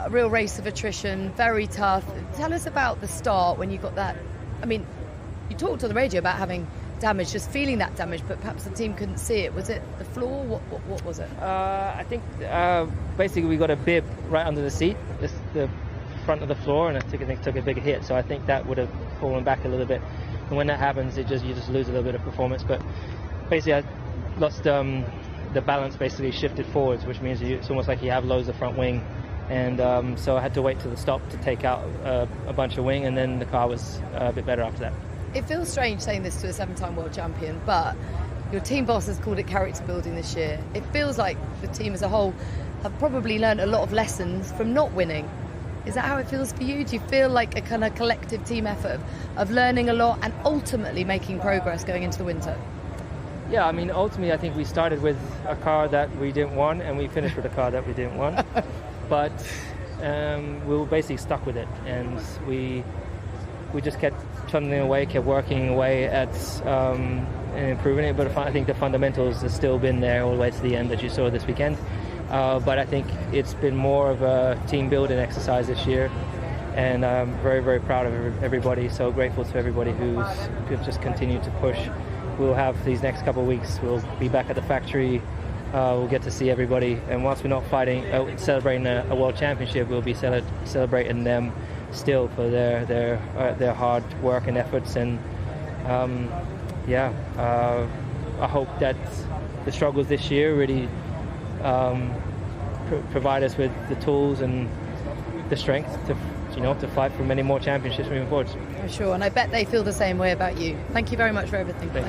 a real race of attrition, very tough. Tell us about the start when you got that. I mean, you talked on the radio about having damage, just feeling that damage, but perhaps the team couldn't see it. Was it the floor? What was it? I think basically we got a bib right under the seat, the front of the floor, and I think it took a big hit. So I think that would have fallen back a little bit. And when that happens, you just lose a little bit of performance. But basically, I lost the balance. Basically, shifted forwards, which means it's almost like you have loads of front wing. And so I had to wait till the stop to take out a bunch of wing, and then the car was a bit better after that. It feels strange saying this to a 7-time world champion, but your team boss has called it character building this year. It feels like the team as a whole have probably learned a lot of lessons from not winning. Is that how it feels for you? Do you feel like a kind of collective team effort of learning a lot and ultimately making progress going into the winter? Yeah, I mean, ultimately I think we started with a car that we didn't want, and we finished with a car that we didn't want. But we were basically stuck with it, and we just kept trundling away, kept working away at and improving it. But I think the fundamentals have still been there all the way to the end that you saw this weekend. But I think it's been more of a team building exercise this year, and I'm very, very proud of everybody. So grateful to everybody who's just continued to push. We'll have these next couple of weeks. We'll be back at the factory. We'll get to see everybody, and whilst we're not celebrating a world championship, we'll be celebrating them still for their hard work and efforts. And I hope that the struggles this year really provide us with the tools and the strength to fight for many more championships moving forward. For sure, and I bet they feel the same way about you. Thank you very much for everything.